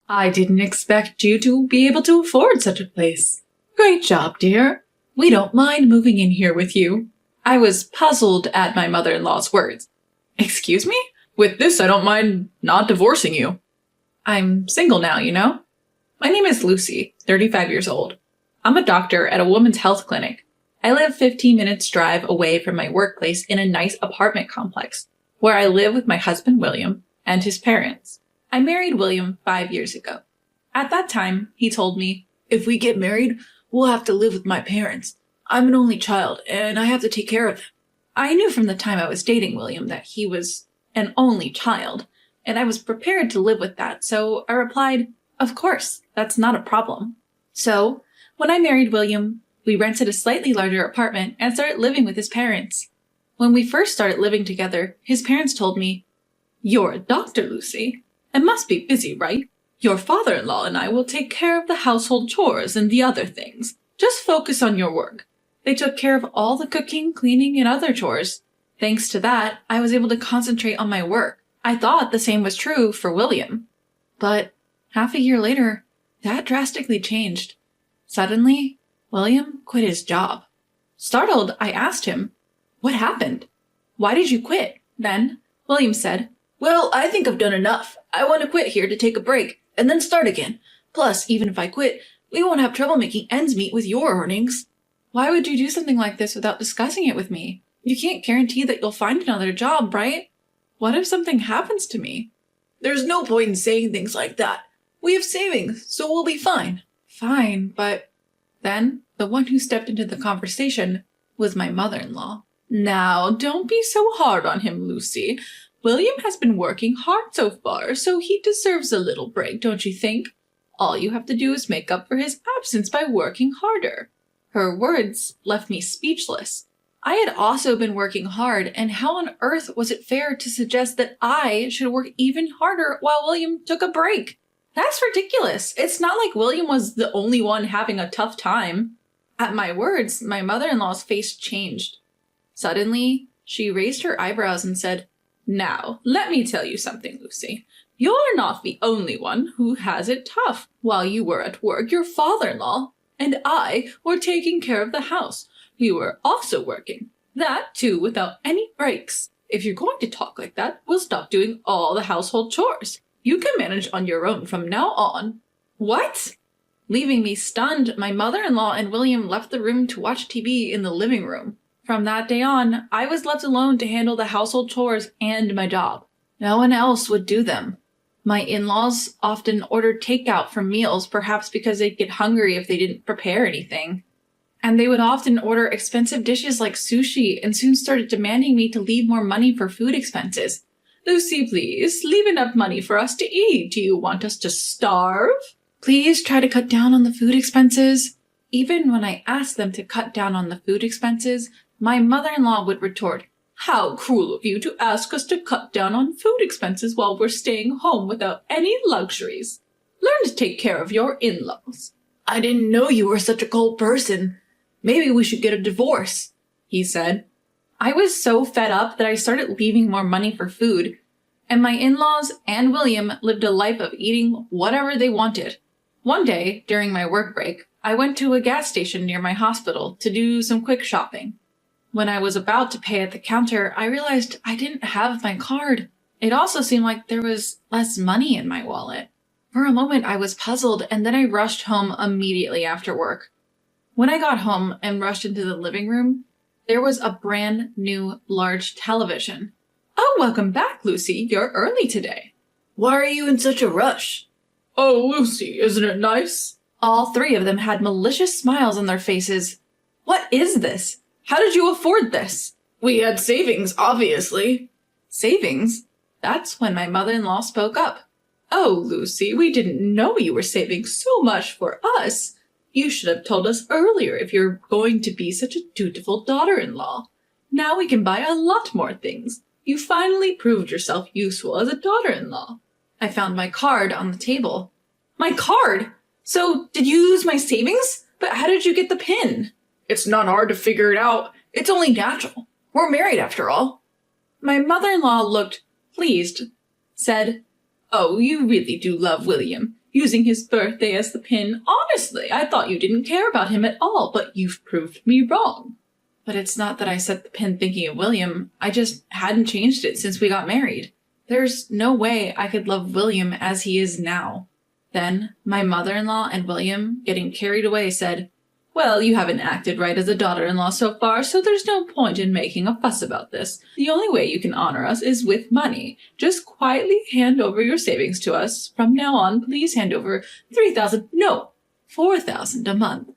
I didn't expect you to be able to afford such a place. Great job, dear. We don't mind moving in here with you. I was puzzled at my mother-in-law's words. Excuse me? With this, I don't mind not divorcing you. I'm single now, you know? My name is Lucy, 35 years old. I'm a doctor at a women's health clinic. I live 15 minutes drive away from my workplace in a nice apartment complex, where I live with my husband William and his parents. I married William 5 years ago. At that time, he told me, "If we get married, we'll have to live with my parents. I'm an only child, and I have to take care of them." I knew from the time I was dating William that he was an only child, and I was prepared to live with that, so I replied, "Of course, that's not a problem." So, when I married William, we rented a slightly larger apartment and started living with his parents. When we first started living together, his parents told me, "You're a doctor, Lucy. It must be busy, right? Your father-in-law and I will take care of the household chores and the other things. Just focus on your work." They took care of all the cooking, cleaning, and other chores. Thanks to that, I was able to concentrate on my work. I thought the same was true for William. But half a year later, that drastically changed. Suddenly, William quit his job. Startled, I asked him, "What happened? Why did you quit?" Then, William said, "Well, I think I've done enough. I want to quit here to take a break, and then start again. Plus, even if I quit, we won't have trouble making ends meet with your earnings." Why would you do something like this without discussing it with me? You can't guarantee that you'll find another job, right? What if something happens to me? "There's no point in saying things like that. We have savings, so we'll be fine." Fine, but then the one who stepped into the conversation was my mother-in-law. "Now, don't be so hard on him, Lucy. William has been working hard so far, so he deserves a little break, don't you think? All you have to do is make up for his absence by working harder." Her words left me speechless. I had also been working hard, and how on earth was it fair to suggest that I should work even harder while William took a break? That's ridiculous. It's not like William was the only one having a tough time. At my words, my mother-in-law's face changed. Suddenly, she raised her eyebrows and said, "Now, let me tell you something, Lucy. You're not the only one who has it tough. While you were at work, your father-in-law and I were taking care of the house. We were also working. That, too, without any breaks. If you're going to talk like that, we'll stop doing all the household chores. You can manage on your own from now on." What? Leaving me stunned, my mother-in-law and William left the room to watch TV in the living room. From that day on, I was left alone to handle the household chores and my job. No one else would do them. My in-laws often ordered takeout for meals, perhaps because they'd get hungry if they didn't prepare anything. And they would often order expensive dishes like sushi and soon started demanding me to leave more money for food expenses. "Lucy, please, leave enough money for us to eat. Do you want us to starve? Please try to cut down on the food expenses." Even when I asked them to cut down on the food expenses, my mother-in-law would retort, "How cruel of you to ask us to cut down on food expenses while we're staying home without any luxuries. Learn to take care of your in-laws." "I didn't know you were such a cold person. Maybe we should get a divorce," he said. I was so fed up that I started leaving more money for food, and my in-laws and William lived a life of eating whatever they wanted. One day, during my work break, I went to a gas station near my hospital to do some quick shopping. When I was about to pay at the counter, I realized I didn't have my card. It also seemed like there was less money in my wallet. For a moment, I was puzzled, and then I rushed home immediately after work. When I got home and rushed into the living room, there was a brand new large television. "Oh, welcome back, Lucy. You're early today." "Why are you in such a rush?" "Oh, Lucy, isn't it nice?" All three of them had malicious smiles on their faces. "What is this? How did you afford this?" "We had savings, obviously." "Savings?" That's when my mother-in-law spoke up. "Oh, Lucy, we didn't know you were saving so much for us. You should have told us earlier if you're going to be such a dutiful daughter-in-law. Now we can buy a lot more things. You finally proved yourself useful as a daughter-in-law." I found my card on the table. "My card? So, did you lose my savings? But how did you get the PIN?" "It's not hard to figure it out. It's only natural. We're married after all." My mother-in-law looked pleased, said, "Oh, you really do love William. using his birthday as the pin. Honestly, I thought you didn't care about him at all, but you've proved me wrong. But it's not that I set the pin thinking of William. I just hadn't changed it since we got married. There's no way I could love William as he is now. Then, my mother-in-law and William, getting carried away, said, "Well, you haven't acted right as a daughter-in-law so far, so there's no point in making a fuss about this. The only way you can honor us is with money. Just quietly hand over your savings to us. From now on, please hand over $4,000 a month.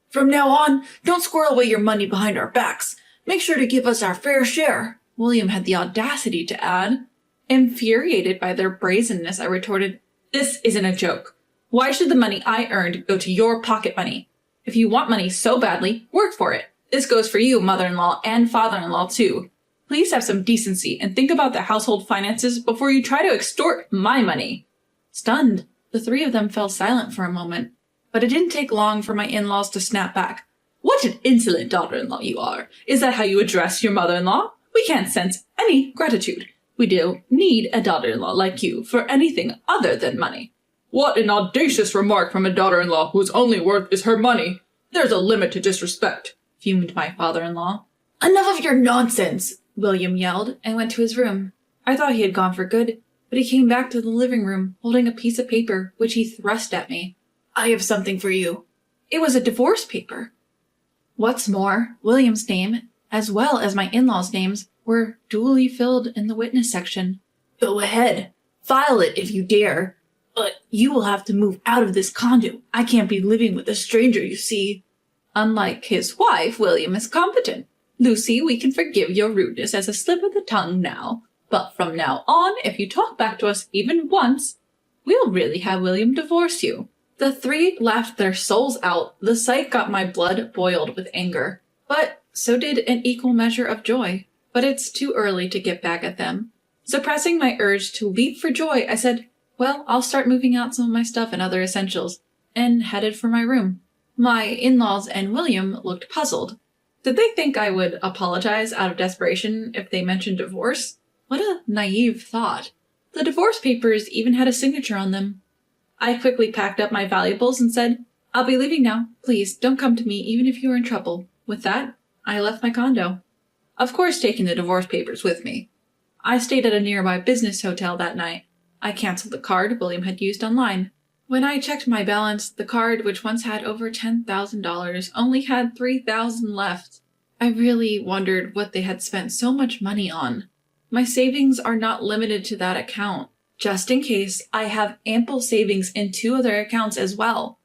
From now on, don't squirrel away your money behind our backs. Make sure to give us our fair share," William had the audacity to add. Infuriated by their brazenness, I retorted, "This isn't a joke. Why should the money I earned go to your pocket money? If you want money so badly, work for it. This goes for you, mother-in-law and father-in-law too. Please have some decency and think about the household finances before you try to extort my money." Stunned, the three of them fell silent for a moment. But it didn't take long for my in-laws to snap back. "What an insolent daughter-in-law you are. Is that how you address your mother-in-law? We can't sense any gratitude. We don't need a daughter-in-law like you for anything other than money." "What an audacious remark from a daughter-in-law whose only worth is her money. There's a limit to disrespect," fumed my father-in-law. "Enough of your nonsense," William yelled and went to his room. I thought he had gone for good, but he came back to the living room holding a piece of paper, which he thrust at me. "I have something for you." It was a divorce paper. What's more, William's name, as well as my in-laws' names, were duly filled in the witness section. "Go ahead. File it if you dare. But you will have to move out of this condo. I can't be living with a stranger, you see." Unlike his wife, William is competent. "Lucy, we can forgive your rudeness as a slip of the tongue now. But from now on, if you talk back to us even once, we'll really have William divorce you." The three laughed their souls out. The sight got my blood boiled with anger. But so did an equal measure of joy. But it's too early to get back at them. Suppressing my urge to leap for joy, I said, "Well, I'll start moving out some of my stuff and other essentials," and headed for my room. My in-laws and William looked puzzled. Did they think I would apologize out of desperation if they mentioned divorce? What a naive thought. The divorce papers even had a signature on them. I quickly packed up my valuables and said, "I'll be leaving now. Please don't come to me even if you are in trouble." With that, I left my condo. Of course, taking the divorce papers with me. I stayed at a nearby business hotel that night. I canceled the card William had used online. When I checked my balance, the card, which once had over $10,000, only had $3,000 left. I really wondered what they had spent so much money on. My savings are not limited to that account. Just in case, I have ample savings in 2 other accounts as well.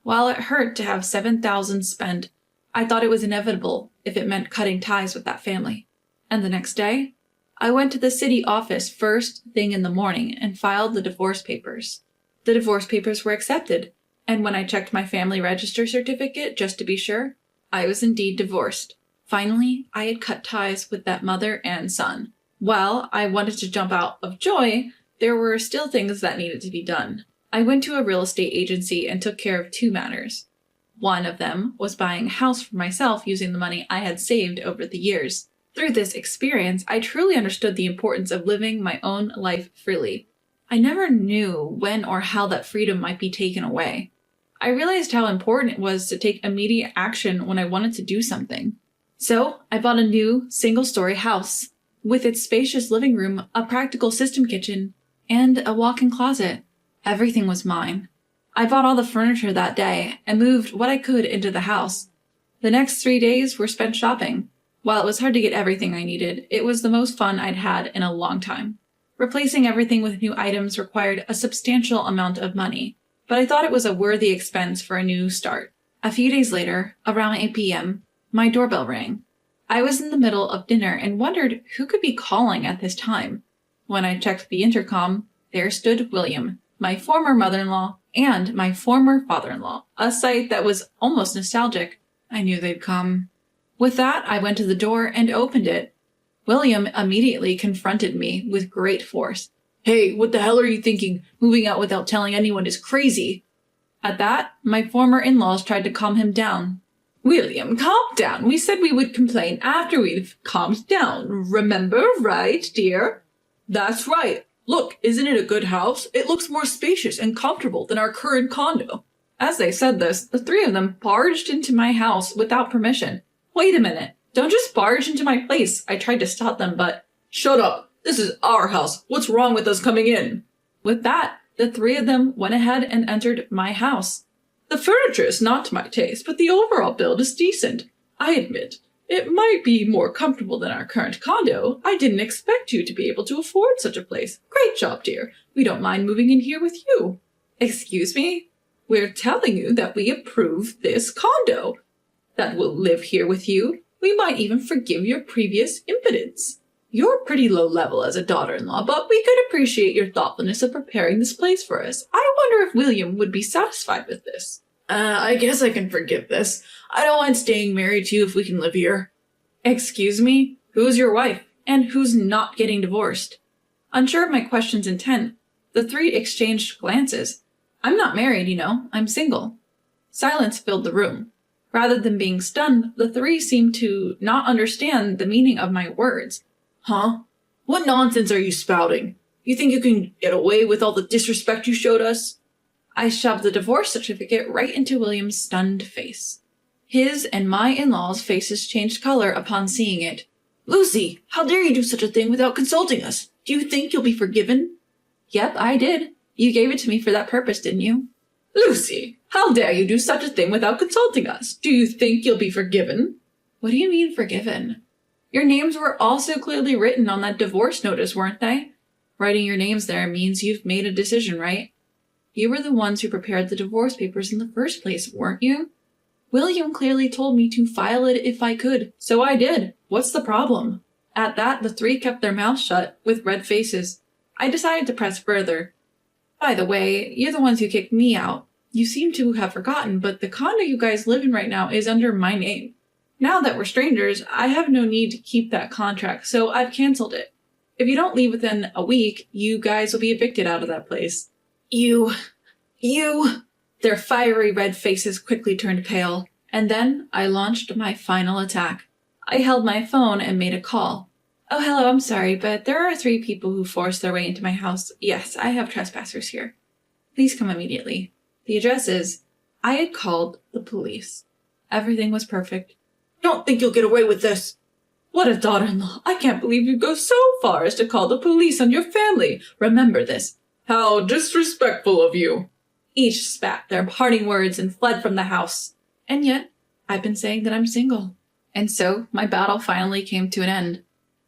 While it hurt to have $7,000 spent, I thought it was inevitable if it meant cutting ties with that family. And the next day, I went to the city office first thing in the morning and filed the divorce papers. The divorce papers were accepted, and when I checked my family register certificate just to be sure, I was indeed divorced. Finally, I had cut ties with that mother and son. While I wanted to jump out of joy, there were still things that needed to be done. I went to a real estate agency and took care of 2 matters. One of them was buying a house for myself using the money I had saved over the years. Through this experience, I truly understood the importance of living my own life freely. I never knew when or how that freedom might be taken away. I realized how important it was to take immediate action when I wanted to do something. So, I bought a new, single-story house, with its spacious living room, a practical system kitchen, and a walk-in closet. Everything was mine. I bought all the furniture that day and moved what I could into the house. The next 3 days were spent shopping. While it was hard to get everything I needed, it was the most fun I'd had in a long time. Replacing everything with new items required a substantial amount of money, but I thought it was a worthy expense for a new start. A few days later, around 8 p.m., my doorbell rang. I was in the middle of dinner and wondered who could be calling at this time. When I checked the intercom, there stood William, my former mother-in-law, and my former father-in-law, a sight that was almost nostalgic. I knew they'd come. With that, I went to the door and opened it. William immediately confronted me with great force. "Hey, what the hell are you thinking? Moving out without telling anyone is crazy." At that, my former in-laws tried to calm him down. "William, calm down. We said we would complain after we've calmed down. Remember, right, dear?" "That's right. Look, isn't it a good house? It looks more spacious and comfortable than our current condo. As they said this, the three of them barged into my house without permission. Wait a minute. Don't just barge into my place. I tried to stop them, but... Shut up. This is our house. What's wrong with us coming in? With that, the three of them went ahead and entered my house. The furniture is not to my taste, but the overall build is decent. I admit, it might be more comfortable than our current condo. I didn't expect you to be able to afford such a place. Great job, dear. We don't mind moving in here with you. Excuse me? We're telling you that we approve this condo. That we'll live here with you. We might even forgive your previous impotence. You're pretty low level as a daughter-in-law, but we could appreciate your thoughtfulness of preparing this place for us. I wonder if William would be satisfied with this. I guess I can forgive this. I don't mind staying married to you if we can live here. Excuse me? Who's your wife? And who's not getting divorced? Unsure of my question's intent, the three exchanged glances. I'm not married, you know. I'm single. Silence filled the room. Rather than being stunned, the three seemed to not understand the meaning of my words. Huh? What nonsense are you spouting? You think you can get away with all the disrespect you showed us? I shoved the divorce certificate right into William's stunned face. His and my in-laws' faces changed color upon seeing it. Lucy, how dare you do such a thing without consulting us? Do you think you'll be forgiven? Yep, I did. You gave it to me for that purpose, didn't you? Lucy, how dare you do such a thing without consulting us? Do you think you'll be forgiven? What do you mean forgiven? Your names were also clearly written on that divorce notice, weren't they? Writing your names there means you've made a decision, right? You were the ones who prepared the divorce papers in the first place, weren't you? William clearly told me to file it if I could, so I did. What's the problem? At that, the three kept their mouths shut, with red faces. I decided to press further. By the way, you're the ones who kicked me out. You seem to have forgotten, but the condo you guys live in right now is under my name. Now that we're strangers, I have no need to keep that contract, so I've canceled it. If you don't leave within a week, you guys will be evicted out of that place. You... Their fiery red faces quickly turned pale, and then I launched my final attack. I held my phone and made a call. Oh, hello, I'm sorry, but there are 3 people who forced their way into my house. Yes, I have trespassers here. Please come immediately. The address is... I had called the police. Everything was perfect. Don't think you'll get away with this. What a daughter-in-law. I can't believe you'd go so far as to call the police on your family. Remember this. How disrespectful of you. Each spat their parting words and fled from the house. And yet, I've been saying that I'm single. And so, my battle finally came to an end.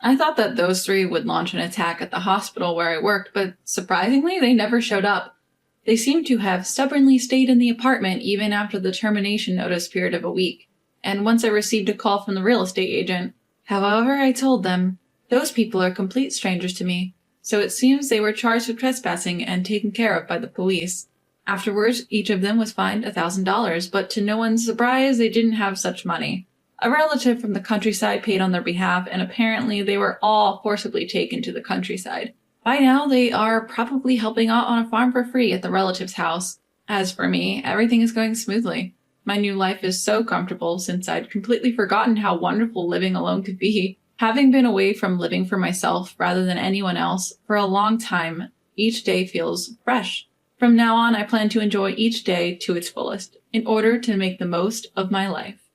I thought that those 3 would launch an attack at the hospital where I worked, but surprisingly, they never showed up. They seemed to have stubbornly stayed in the apartment even after the termination notice period of a week. And once I received a call from the real estate agent, however, I told them, those people are complete strangers to me, so it seems they were charged with trespassing and taken care of by the police. Afterwards, each of them was fined $1,000, but to no one's surprise, they didn't have such money. A relative from the countryside paid on their behalf, and apparently they were all forcibly taken to the countryside. By now, they are probably helping out on a farm for free at the relative's house. As for me, everything is going smoothly. My new life is so comfortable since I'd completely forgotten how wonderful living alone could be. Having been away from living for myself rather than anyone else for a long time, each day feels fresh. From now on, I plan to enjoy each day to its fullest, in order to make the most of my life.